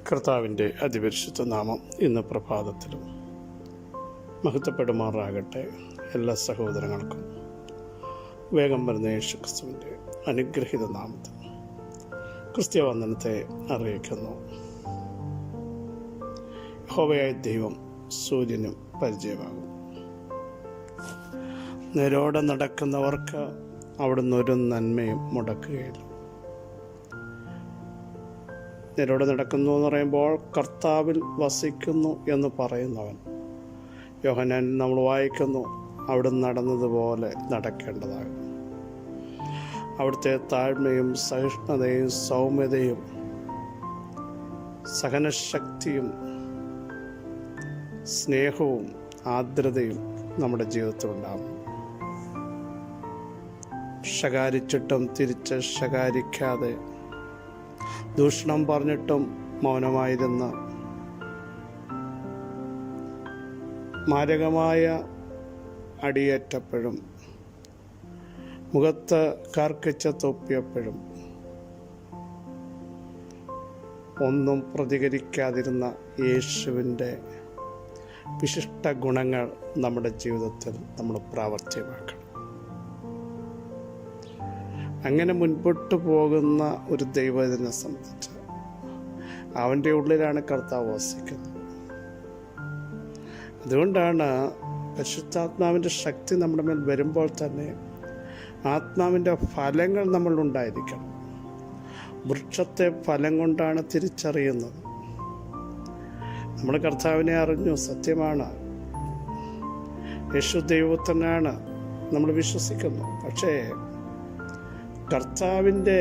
കർത്താവിൻ്റെ അതിപരിശുദ്ധ നാമം ഇന്ന് പ്രഭാതത്തിലും മഹത്വപ്പെടുമാറാകട്ടെ. എല്ലാ സഹോദരങ്ങൾക്കും വേഗം വരുന്ന യേശുക്രിസ്തുവിൻ്റെ അനുഗ്രഹീത നാമത്തിൽ ക്രിസ്തീയ വന്ദനത്തെ അറിയിക്കുന്നു. യഹോവയായ ദൈവം സൂര്യനും പരിചയമാകും. നേരോടെ നടക്കുന്നവർക്ക് അവിടുന്ന് ഒരു നന്മയും മുടക്കുകയില്ല. നേരോടെ നടക്കുന്നു എന്ന് പറയുമ്പോൾ കർത്താവിൽ വസിക്കുന്നു എന്ന് പറയുന്നവൻ. യോഹന്നാൻ നമ്മൾ വായിക്കുന്നു, അവിടുന്ന് നടന്നതുപോലെ നടക്കേണ്ടതാകും. അവിടുത്തെ താഴ്മയും സഹിഷ്ണുതയും സൗമ്യതയും സഹനശക്തിയും സ്നേഹവും ആർദ്രതയും നമ്മുടെ ജീവിതത്തിലുണ്ടാകും. ശകാരിച്ചിട്ടും തിരിച്ച് ശകാരിക്കാതെ, ദൂഷണം പറഞ്ഞിട്ടും മൗനമായിരുന്ന, മാരകമായ അടിയേറ്റപ്പോഴും മുഖത്ത് കാർക്കിച്ച തൊപ്പിയപ്പോഴും ഒന്നും പ്രതികരിക്കാതിരുന്ന യേശുവിൻ്റെ വിശിഷ്ട ഗുണങ്ങൾ നമ്മുടെ ജീവിതത്തിൽ നമ്മൾ പ്രാവർത്തികമാക്കണം. അങ്ങനെ മുൻപോട്ട് പോകുന്ന ഒരു ദൈവത്തിനെ സംബന്ധിച്ച് അവൻ്റെ ഉള്ളിലാണ് കർത്താവ് വസിക്കുന്നത്. അതുകൊണ്ടാണ് പരിശുദ്ധാത്മാവിൻ്റെ ശക്തി നമ്മുടെ മേൽ വരുമ്പോൾ തന്നെ ആത്മാവിൻ്റെ ഫലങ്ങൾ നമ്മളുണ്ടായിരിക്കണം. വൃക്ഷത്തെ ഫലം കൊണ്ടാണ് തിരിച്ചറിയുന്നത്. നമ്മൾ കർത്താവിനെ അറിഞ്ഞു, സത്യമാണ്, യേശു ദൈവത്തിനാണ് നമ്മൾ വിശ്വസിക്കുന്നു. പക്ഷേ കർത്താവിൻ്റെ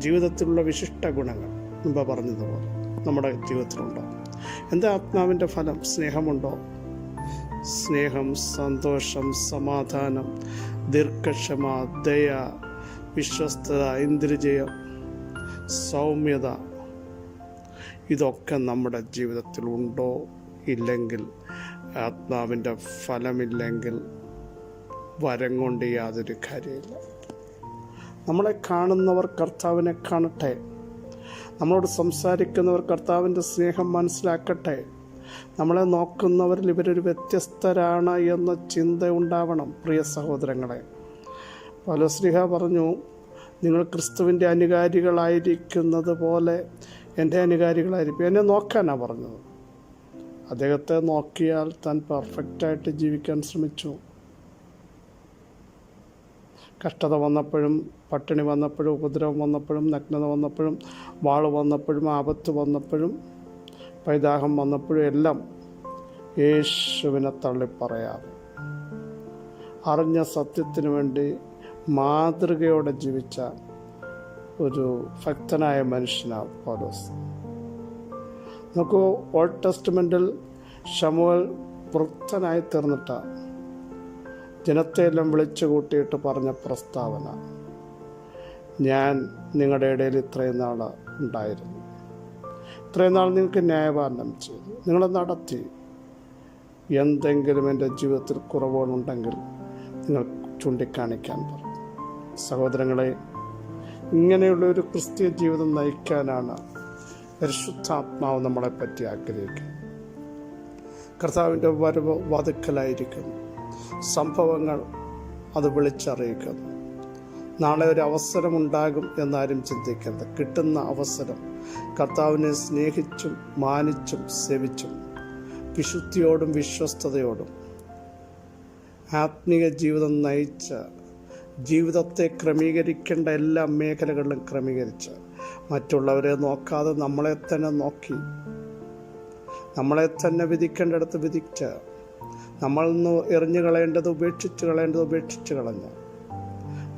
ജീവിതത്തിലുള്ള വിശിഷ്ട ഗുണങ്ങൾ മുമ്പ് പറഞ്ഞതുപോലെ നമ്മുടെ ജീവിതത്തിലുണ്ടോ? എന്താ ആത്മാവിൻ്റെ ഫലം? സ്നേഹമുണ്ടോ? സ്നേഹം, സന്തോഷം, സമാധാനം, ദീർഘക്ഷമ, ദയ, വിശ്വസ്തത, ഇന്ദ്രിയജയം, സൗമ്യത, ഇതൊക്കെ നമ്മുടെ ജീവിതത്തിൽ ഉണ്ടോ? ഇല്ലെങ്കിൽ, ആത്മാവിൻ്റെ ഫലമില്ലെങ്കിൽ വരം കൊണ്ട് യാതൊരു കാര്യമില്ല. നമ്മളെ കാണുന്നവർ കർത്താവിനെ കാണട്ടെ. നമ്മളോട് സംസാരിക്കുന്നവർ കർത്താവിൻ്റെ സ്നേഹം മനസ്സിലാക്കട്ടെ. നമ്മളെ നോക്കുന്നവരിൽ ഇവരൊരു വ്യത്യസ്തരാണ് എന്ന ചിന്ത ഉണ്ടാവണം. പ്രിയ സഹോദരങ്ങളെ, പൗലോസ്ലീഹ പറഞ്ഞു, നിങ്ങൾ ക്രിസ്തുവിൻ്റെ അനുകാരികളായിരിക്കുന്നത് പോലെ എൻ്റെ അനുകാരികളായിരിക്കും. എന്നെ നോക്കാനാണ് പറഞ്ഞത്. അദ്ദേഹത്തെ നോക്കിയാൽ താൻ പെർഫെക്റ്റായിട്ട് ജീവിക്കാൻ ശ്രമിച്ചു. കഷ്ടത വന്നപ്പോഴും, പട്ടിണി വന്നപ്പോഴും, ഉപദ്രവം വന്നപ്പോഴും, നഗ്നത വന്നപ്പോഴും, വാള് വന്നപ്പോഴും, ആപത്ത് വന്നപ്പോഴും, പൈതാഹം വന്നപ്പോഴും എല്ലാം യേശുവിനെ തള്ളിപ്പറയാതെ അറിഞ്ഞ സത്യത്തിന് വേണ്ടി മാതൃകയോടെ ജീവിച്ച ഒരു ഭക്തനായ മനുഷ്യനാണ് പൗലോസ്. നമുക്ക് ഓൾഡ് ടെസ്റ്റ്മെൻറ്റിൽ ശമൂവേൽ വൃദ്ധനായി തീർന്നിട്ടാണ് ജനത്തെയെല്ലാം വിളിച്ചു കൂട്ടിയിട്ട് പറഞ്ഞ പ്രസ്താവന, ഞാൻ നിങ്ങളുടെ ഇടയിൽ ഇത്രയും നാൾ ഉണ്ടായിരുന്നു, ഇത്രയും നാൾ നിങ്ങൾക്ക് ന്യായപാലനം ചെയ്തു, നിങ്ങളെ നടത്തി. എന്തെങ്കിലും എൻ്റെ ജീവിതത്തിൽ കുറവുകളുണ്ടെങ്കിൽ നിങ്ങൾ ചൂണ്ടിക്കാണിക്കാൻ പറഞ്ഞു. സഹോദരങ്ങളെ, ഇങ്ങനെയുള്ളൊരു ക്രിസ്തീയ ജീവിതം നയിക്കാനാണ് പരിശുദ്ധാത്മാവ് നമ്മളെപ്പറ്റി ആഗ്രഹിക്കുന്നത്. കർത്താവിൻ്റെ വരവ് വാതിക്കലായിരിക്കുന്നു. സംഭവങ്ങൾ അത് വിളിച്ചറിയിക്കുന്നു. നാളെ ഒരു അവസരമുണ്ടാകും എന്നാരും ചിന്തിക്കരുത്. കിട്ടുന്ന അവസരം കർത്താവിനെ സ്നേഹിച്ചും മാനിച്ചും സേവിച്ചും വിശുദ്ധിയോടും വിശ്വസ്തയോടും ആത്മീയ ജീവിതം നയിച്ച, ജീവിതത്തെ ക്രമീകരിക്കേണ്ട എല്ലാ മേഖലകളിലും ക്രമീകരിച്ച്, മറ്റുള്ളവരെ നോക്കാതെ നമ്മളെ തന്നെ നോക്കി, നമ്മളെ തന്നെ വിധിക്കേണ്ടിടത്ത് വിധിച്ച്, നമ്മൾ നിന്ന് എറിഞ്ഞു കളയേണ്ടത് ഉപേക്ഷിച്ച് കളഞ്ഞ്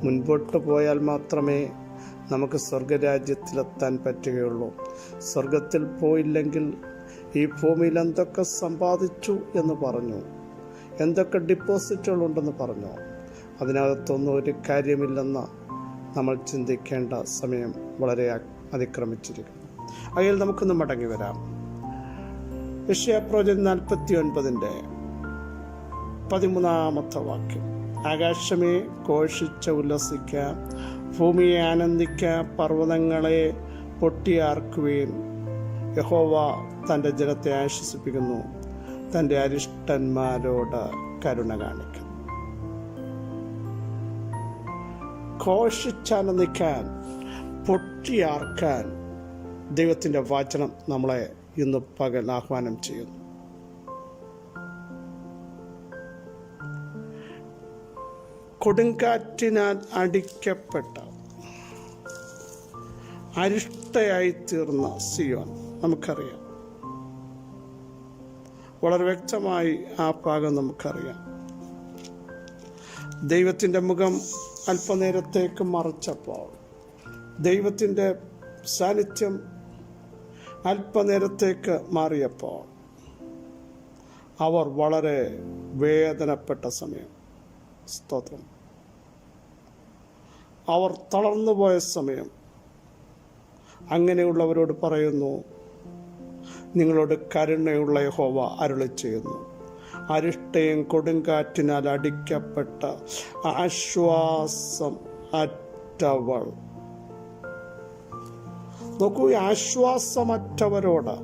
മുൻപോട്ട് പോയാൽ മാത്രമേ നമുക്ക് സ്വർഗരാജ്യത്തിലെത്താൻ പറ്റുകയുള്ളൂ. സ്വർഗത്തിൽ പോയില്ലെങ്കിൽ ഈ ഭൂമിയിൽ എന്തൊക്കെ സമ്പാദിച്ചു എന്ന് പറഞ്ഞു, എന്തൊക്കെ ഡിപ്പോസിറ്റുകളുണ്ടെന്ന് പറഞ്ഞു, അതിനകത്തൊന്നും ഒരു കാര്യമില്ലെന്ന് നമ്മൾ ചിന്തിക്കേണ്ട സമയം വളരെ അതിക്രമിച്ചിരിക്കുന്നു. അതിൽ നമുക്കൊന്ന് മടങ്ങി വരാം. യെശയ്യാപ്രവചനം 49 13 വാക്യം. ആകാശമേ ഘോഷിച്ച് ഉല്ലസിക്കുക, ഭൂമിയെ ആനന്ദിക്കുക, പർവ്വതങ്ങളെ പൊട്ടിയാർക്കുവേൻ. യഹോവ തൻ്റെ ജനത്തെ ആശ്വസിപ്പിക്കുന്നു, തൻ്റെ അരിഷ്ടന്മാരോട് കരുണ കാണിക്കും. ഘോഷിച്ചാനന്ദിക്കാൻ, പൊട്ടിയാർക്കാൻ ദൈവത്തിൻ്റെ വചനം നമ്മളെ ഇന്ന് പകൽ ആഹ്വാനം ചെയ്യുന്നു. കൊടുങ്കാറ്റിനാൽ അടിക്കപ്പെട്ട അരിഷ്ടയായി തീർന്ന സിയോൻ നമുക്കറിയാം. വളരെ വ്യക്തമായി ആ ഭാഗം നമുക്കറിയാം. ദൈവത്തിൻ്റെ മുഖം അല്പനേരത്തേക്ക് മറച്ചപ്പോൾ, ദൈവത്തിൻ്റെ സാന്നിധ്യം അല്പനേരത്തേക്ക് മാറിയപ്പോൾ അവർ വളരെ വേദനപ്പെട്ട സമയം. സ്തോത്രം. അവർ തളർന്നുപോയ സമയം. അങ്ങനെയുള്ളവരോട് പറയുന്നു, നിങ്ങളോട് കരുണയുള്ള യഹോവ അരുളി ചെയ്യുന്നു, അരിഷ്ടയും കൊടുങ്കാറ്റിനാൽ അടിക്കപ്പെട്ട ആശ്വാസം അറ്റവൾ. നോക്കൂ, ആശ്വാസമറ്റവരോട്,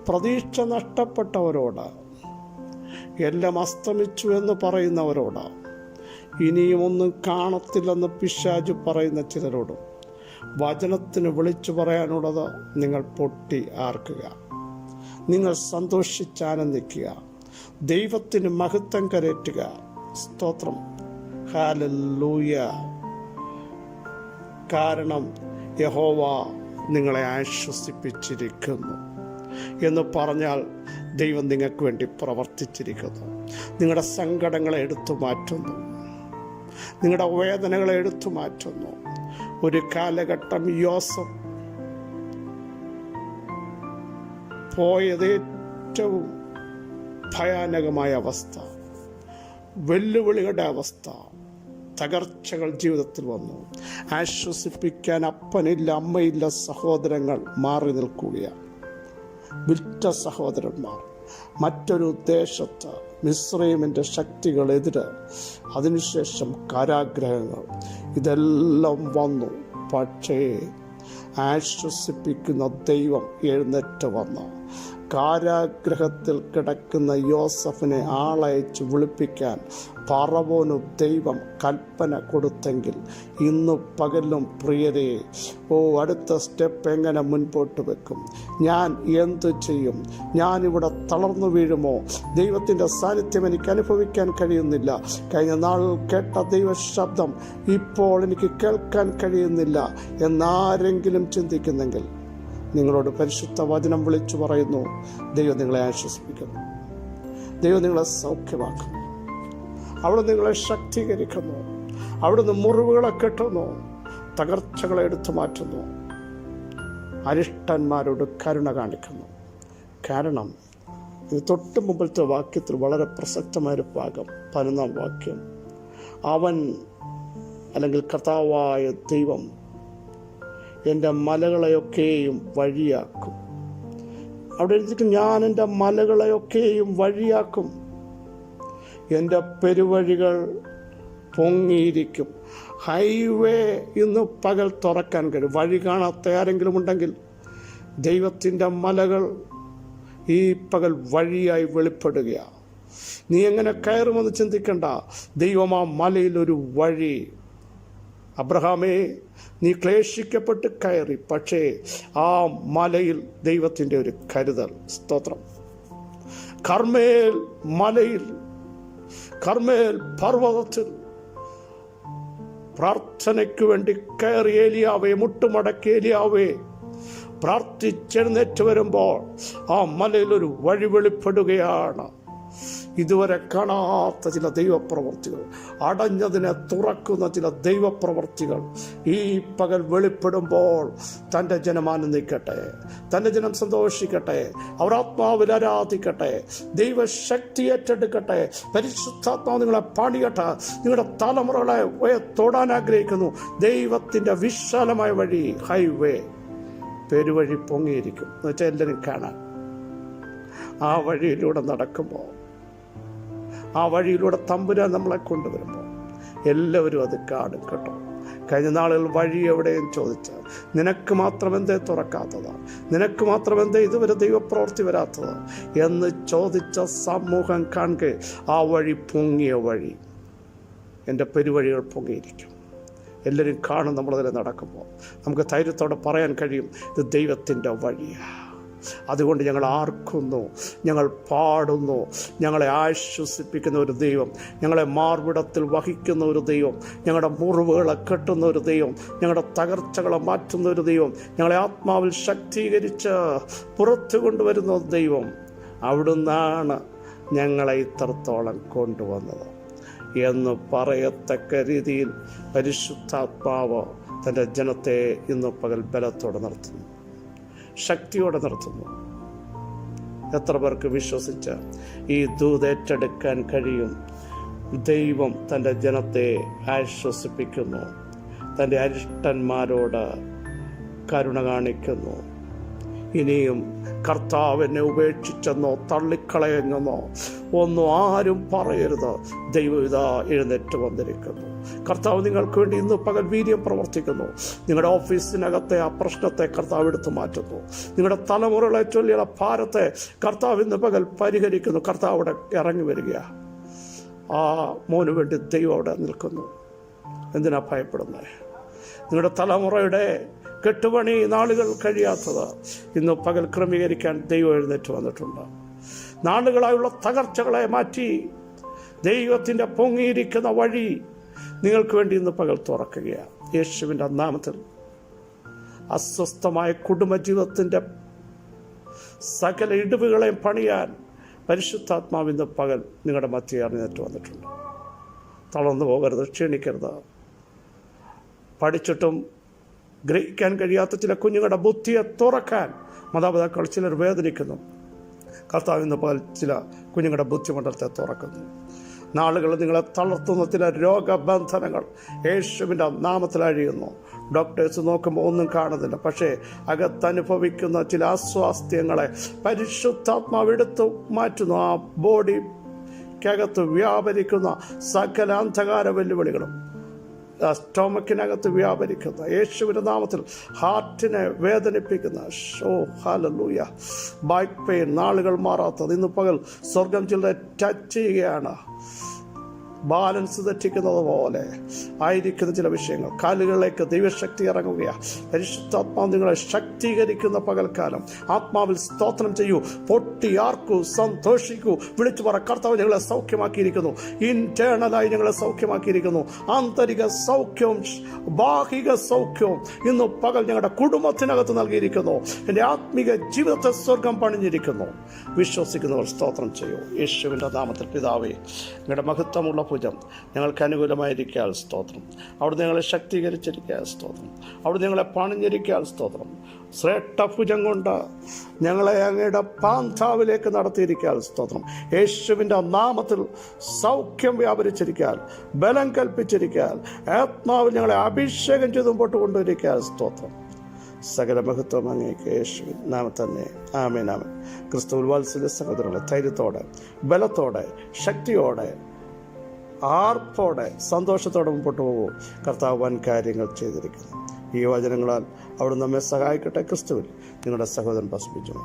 പ്രതീക്ഷ നഷ്ടപ്പെട്ടവരോട്, എല്ലാം അസ്തമിച്ചു എന്ന് പറയുന്നവരോട്, ഇനിയും ഒന്നും കാണത്തില്ലെന്ന് പിശാചു പറയുന്ന ചിലരോടും വചനത്തിന് വിളിച്ചു പറയാനുള്ളത്, നിങ്ങൾ പൊട്ടി ആർക്കുക, നിങ്ങൾ സന്തോഷിച്ചാനന്ദിക്കുക, ദൈവത്തിന് മഹത്വം കരേറ്റുക. സ്തോത്രം. ഹല്ലേലൂയ. കാരണം യഹോവ നിങ്ങളെ ആശ്വസിപ്പിച്ചിരിക്കുന്നു എന്ന് പറഞ്ഞാൽ ദൈവം നിങ്ങൾക്ക് വേണ്ടി പ്രവർത്തിച്ചിരിക്കുന്നു. നിങ്ങളുടെ സങ്കടങ്ങളെ എടുത്തു മാറ്റുന്നു, നിങ്ങളുടെ വേദനകളെ എടുത്തു മാറ്റുന്നു. ഒരു കാലഘട്ടം യോസഫ് പോയത് ഏറ്റവും ഭയാനകമായ അവസ്ഥ, വെല്ലുവിളികളുടെ അവസ്ഥ, തകർച്ചകൾ ജീവിതത്തിൽ വന്നു. ആശ്വസിപ്പിക്കാൻ അപ്പനില്ല, അമ്മയില്ല, സഹോദരങ്ങൾ മാറി നിൽക്കുകയാണ്. വിറ്റ സഹോദരന്മാർ മറ്റൊരു ദേശത്ത്, മിസ്രയീമിൻ്റെ ശക്തികളെതിരെ, അതിനുശേഷം കാരാഗ്രഹങ്ങൾ, ഇതെല്ലാം വന്നു. പക്ഷേ ആശ്വസിപ്പിക്കുന്ന ദൈവം എഴുന്നേറ്റ് വന്നു. കാരാഗ്രഹത്തിൽ കിടക്കുന്ന യോസഫിനെ ആളയച്ച് വിളിപ്പിക്കാൻ ഫറവോനു ദൈവം കൽപ്പന കൊടുത്തെങ്കിൽ ഇന്ന് പകലും പ്രിയരെ, അടുത്ത സ്റ്റെപ്പ് എങ്ങനെ മുൻപോട്ട് വെക്കും? ഞാൻ എന്തു ചെയ്യും? ഞാനിവിടെ തളർന്നു വീഴുമോ? ദൈവത്തിൻ്റെ സാന്നിധ്യം എനിക്ക് അനുഭവിക്കാൻ കഴിയുന്നില്ല. കഴിഞ്ഞ നാൾ കേട്ട ദൈവശബ്ദം ഇപ്പോൾ എനിക്ക് കേൾക്കാൻ കഴിയുന്നില്ല എന്നാരെങ്കിലും ചിന്തിക്കുന്നെങ്കിൽ നിങ്ങളോട് പരിശുദ്ധ വചനം വിളിച്ചു പറയുന്നു, ദൈവം നിങ്ങളെ ആശ്വസിപ്പിക്കുന്നു, ദൈവം നിങ്ങളെ സൗഖ്യമാക്കുന്നു, അവിടെ നിങ്ങളെ ശക്തീകരിക്കുന്നു, അവിടുന്ന് മുറിവുകളെ കെട്ടുന്നു, തകർച്ചകളെ എടുത്തു മാറ്റുന്നു, അരിഷ്ടന്മാരോട് കരുണ കാണിക്കുന്നു. കാരണം ഇത് തൊട്ട് മുമ്പിലത്തെ വാക്യത്തിൽ വളരെ പ്രസക്തമായൊരു ഭാഗം, 11-ാം വാക്യം. അവൻ അല്ലെങ്കിൽ കർത്താവായ ദൈവം എൻ്റെ മലകളെയൊക്കെയും വഴിയാക്കും. അവിടെ എഴുതിയിട്ട്, ഞാൻ എൻ്റെ മലകളെയൊക്കെയും വഴിയാക്കും, എൻ്റെ പെരുവഴികൾ പൊങ്ങിയിരിക്കും. ഹൈവേ ഇന്ന് പകൽ തുറക്കാൻ കഴിയും. വഴി കാണാത്ത ആരെങ്കിലും ഉണ്ടെങ്കിൽ ദൈവത്തിൻ്റെ മലകൾ ഈ പകൽ വഴിയായി വെളിപ്പെടുകയാണ്. നീ എങ്ങനെ കയറുമെന്ന് ചിന്തിക്കണ്ട, ദൈവം ആ മലയിലൊരു വഴി. അബ്രഹാമേ, നീ ക്ലേശിക്കപ്പെട്ട് കയറി, പക്ഷേ ആ മലയിൽ ദൈവത്തിൻ്റെ ഒരു കരുതൽ. സ്തോത്രം. കർമ്മേൽ മലയിൽ, കർമ്മേൽ പർവ്വതത്തിൽ പ്രാർത്ഥനയ്ക്ക് വേണ്ടി കയറി ഏലിയാവേ, മുട്ടുമടക്കി ഏലിയാവേ പ്രാർത്ഥിച്ചെഴുന്നേറ്റ് വരുമ്പോൾ ആ മലയിലൊരു വഴി വെളിപ്പെടുകയാണ്. ഇതുവരെ കാണാത്ത ചില ദൈവപ്രവർത്തികൾ, അടഞ്ഞതിനെ തുറക്കുന്ന ചില ദൈവപ്രവർത്തികൾ ഈ പകൽ വെളിപ്പെടുമ്പോൾ തൻ്റെ ജനം ആനന്ദിക്കട്ടെ, തൻ്റെ ജനം സന്തോഷിക്കട്ടെ, അവർ ആത്മാവിൽ ആരാധിക്കട്ടെ, ദൈവശക്തി ഏറ്റെടുക്കട്ടെ, പരിശുദ്ധാത്മാവ് നിങ്ങളെ പണിയട്ടെ. നിങ്ങളുടെ തലമുറകളെ തൊടാൻ ആഗ്രഹിക്കുന്നു. ദൈവത്തിൻ്റെ വിശാലമായ വഴി, ഹൈവേ, പെരുവഴി പൊങ്ങിയിരിക്കും എന്ന് വെച്ചാൽ എല്ലാവരും കാണാൻ. ആ വഴിയിലൂടെ നടക്കുമ്പോൾ, ആ വഴിയിലൂടെ തമ്പുരാൻ നമ്മളെ കൊണ്ടുവരുമ്പോൾ എല്ലാവരും അത് കാണും കേട്ടോ. കഴിഞ്ഞ നാളുകൾ വഴി എവിടെയും ചോദിച്ച് നിനക്ക് മാത്രം എന്തേ തുറക്കാത്തത്, നിനക്ക് മാത്രം എന്തേ ഇതുവരെ ദൈവപ്രവൃത്തി വരാത്തത് എന്ന് ചോദിച്ച സമൂഹം കാണുക ആ വഴി പൊങ്ങിയ വഴി എൻ്റെ പെരുവഴികൾ പൊങ്ങിയിരിക്കും. എല്ലാവരും കാണും. നമ്മളതിൽ നടക്കുമ്പോൾ നമുക്ക് ധൈര്യത്തോടെ പറയാൻ കഴിയും, ഇത് ദൈവത്തിൻ്റെ വഴിയാണ്. അതുകൊണ്ട് ഞങ്ങൾ ആർക്കുന്നു, ഞങ്ങൾ പാടുന്നു. ഞങ്ങളെ ആശ്വസിപ്പിക്കുന്ന ഒരു ദൈവം, ഞങ്ങളെ മാർവിടത്തിൽ വഹിക്കുന്ന ഒരു ദൈവം, ഞങ്ങളുടെ മുറിവുകളെ കെട്ടുന്ന ഒരു ദൈവം, ഞങ്ങളുടെ തകർച്ചകളെ മാറ്റുന്ന ഒരു ദൈവം, ഞങ്ങളെ ആത്മാവിൽ ശക്തീകരിച്ച് പുറത്തു കൊണ്ടുവരുന്ന ദൈവം, അവിടുന്നാണ് ഞങ്ങളെ ഇത്രത്തോളം കൊണ്ടുവന്നത് എന്ന് പറയത്തക്ക രീതിയിൽ പരിശുദ്ധാത്മാവ് തൻ്റെ ജനത്തെ ഇന്ന് പകൽ ബലത്തോടെ നിർത്തുന്നു, ശക്തിയോടെ നിർത്തുന്നു. എത്ര പേർക്ക് വിശ്വസിച്ച് ഈ ദൂതേറ്റെടുക്കാൻ കഴിയും? ദൈവം തൻ്റെ ജനത്തെ ആശ്വസിപ്പിക്കുന്നു, തൻ്റെ അരിഷ്ടന്മാരോട് കരുണ കാണിക്കുന്നു. ഇനിയും കർത്താവ് എന്നെ ഉപേക്ഷിച്ചെന്നോ തള്ളിക്കളയുന്നോ ഒന്നും ആരും പറയരുത്. ദൈവം ഇതാ എഴുന്നേറ്റ് വന്നിരിക്കുന്നു. കർത്താവ് നിങ്ങൾക്ക് വേണ്ടി ഇന്ന് പകൽ വീര്യം പ്രവർത്തിക്കുന്നു. നിങ്ങളുടെ ഓഫീസിനകത്തെ ആ പ്രശ്നത്തെ കർത്താവ് എടുത്തു മാറ്റുന്നു. നിങ്ങളുടെ തലമുറകളെ ചൊല്ലിയുള്ള ഭാരത്തെ കർത്താവ് ഇന്ന് പകൽ പരിഹരിക്കുന്നു. കർത്താവ് അവിടെ ഇറങ്ങി വരിക. ആ മോന് വേണ്ടി ദൈവം അവിടെ നിൽക്കുന്നു. എന്തിനാ ഭയപ്പെടുന്നത്? നിങ്ങളുടെ തലമുറയുടെ കെട്ടുപണി നാളുകൾ കഴിയാത്തത് ഇന്ന് പകൽ ക്രമീകരിക്കാൻ ദൈവം എഴുന്നേറ്റ് വന്നിട്ടുണ്ട്. നാളുകളായുള്ള തകർച്ചകളെ മാറ്റി ദൈവത്തിൻ്റെ പൊങ്ങിയിരിക്കുന്ന വഴി നിങ്ങൾക്ക് വേണ്ടി ഇന്ന് പകൽ തുറക്കുകയാണ്. യേശുവിൻ്റെ നാമത്തിൽ അസ്വസ്ഥമായ കുടുംബജീവിതത്തിൻ്റെ സകല ഇടിവുകളെയും പണിയാൻ പരിശുദ്ധാത്മാവ് ഇന്ന് പകൽ നിങ്ങളുടെ മധ്യേ എഴുന്നേറ്റ് വന്നിട്ടുണ്ട്. തളർന്നു പോകരുത്, ക്ഷീണിക്കരുത്. പഠിച്ചിട്ടും ഗ്രഹിക്കാൻ കഴിയാത്ത ചില കുഞ്ഞുങ്ങളുടെ ബുദ്ധിയെ തുറക്കാൻ മാതാപിതാക്കൾ ചിലർ വേദനിക്കുന്നു. കർത്താവ് ഇന്ന് പകൽ ചില കുഞ്ഞുങ്ങളുടെ ബുദ്ധിമണ്ഡലത്തെ തുറക്കുന്നു. നാളുകൾ നിങ്ങളെ തളർത്തുന്ന ചില രോഗബന്ധനങ്ങൾ യേശുവിൻ്റെ നാമത്തിൽ അഴിയുന്നു. ഡോക്ടേഴ്സ് നോക്കുമ്പോൾ ഒന്നും കാണുന്നില്ല, പക്ഷേ അകത്തനുഭവിക്കുന്ന ചില അസ്വാസ്ഥ്യങ്ങളെ പരിശുദ്ധാത്മാവ് എടുത്തു മാറ്റുന്നു. ആ ബോഡിക്കകത്ത് വ്യാപരിക്കുന്ന സകല അന്ധകാര വെല്ലുവിളികളും സ്റ്റോമക്കിനകത്ത് വ്യാപരിക്കുന്ന യേശുവിൻ്റെ നാമത്തിൽ ഹാർട്ടിനെ വേദനിപ്പിക്കുന്ന ഹല്ലേലൂയ ബാക്ക് പെയിൻ നാളുകൾ മാറാത്തത് ഇന്ന് പകൽ സ്വർഗം ചിലരെ ടച്ച് ചെയ്യുകയാണ്. ബാലൻസ് തെറ്റിക്കുന്നത് പോലെ ആയിരിക്കുന്ന ചില വിഷയങ്ങൾ കാലുകളിലേക്ക് ദൈവശക്തി ഇറങ്ങുകയാണ്. പരിശുദ്ധാത്മാവ് നിങ്ങളെ ശക്തീകരിക്കുന്ന പകൽക്കാലം ആത്മാവിൽ സ്തോത്രം ചെയ്യൂ, പൊട്ടിയാർക്കൂ, സന്തോഷിക്കൂ, വിളിച്ചു പറ, കർത്താവ് ഞങ്ങളെ സൗഖ്യമാക്കിയിരിക്കുന്നു. ഇന്റേണലായി ഞങ്ങളെ സൗഖ്യമാക്കിയിരിക്കുന്നു. ആന്തരിക സൗഖ്യവും ബാഹിക സൗഖ്യവും ഇന്ന് പകൽ ഞങ്ങളുടെ കുടുംബത്തിനകത്ത് നൽകിയിരിക്കുന്നു. എൻ്റെ ആത്മീക ജീവിതത്തെ സ്വർഗം പണിഞ്ഞിരിക്കുന്നു. വിശ്വസിക്കുന്നവർ സ്തോത്രം ചെയ്യൂ. യേശുവിൻ്റെ നാമത്തിൽ പിതാവേ, നിങ്ങളുടെ മഹത്വമുള്ള ഭുജം ഞങ്ങൾക്ക് അനുകൂലമായിരിക്കാൻ സ്തോത്രം. അവിടുന്ന് ഞങ്ങളെ ശക്തീകരിച്ചിരിക്കാൻ സ്തോത്രം. അവിടുന്ന് ഞങ്ങളെ പണിഞ്ഞിരിക്കാൻ സ്തോത്രം. ശ്രേഷ്ഠ ഭുജം കൊണ്ട് ഞങ്ങളെ അങ്ങയുടെ പാന്താവിലേക്ക് നടത്തിയിരിക്കാൻ സ്തോത്രം. യേശുവിൻ്റെ നാമത്തിൽ സൗഖ്യം വ്യാപരിച്ചിരിക്കാൻ, ബലം കൽപ്പിച്ചിരിക്കാൻ, ആത്മാവിൽ ഞങ്ങളെ അഭിഷേകം ചെയ്ത് മുമ്പോട്ട് കൊണ്ടുവരിക്കാൻ സ്തോത്രം. സകല മഹത്വം അങ്ങേക്ക് യേശുവിൻ നാമത്തിൽ തന്നെ. ആമേൻ ആമേൻ. ക്രിസ്തുവിൽ വാത്സല്യ സഹോദരങ്ങളെ, ധൈര്യത്തോടെ, ബലത്തോടെ, ശക്തിയോടെ, ആർപ്പോടെ, സന്തോഷത്തോടെ മുമ്പോട്ട് പോകൂ. കർത്താവ് വൻ കാര്യങ്ങൾ ചെയ്തിരിക്കുന്നു. ഈ വചനങ്ങളാൽ അവിടെ നമ്മെ സഹായിക്കട്ടെ. ക്രിസ്തുവിൽ നിങ്ങളുടെ സഹോദരൻ ബസ്ബിജു.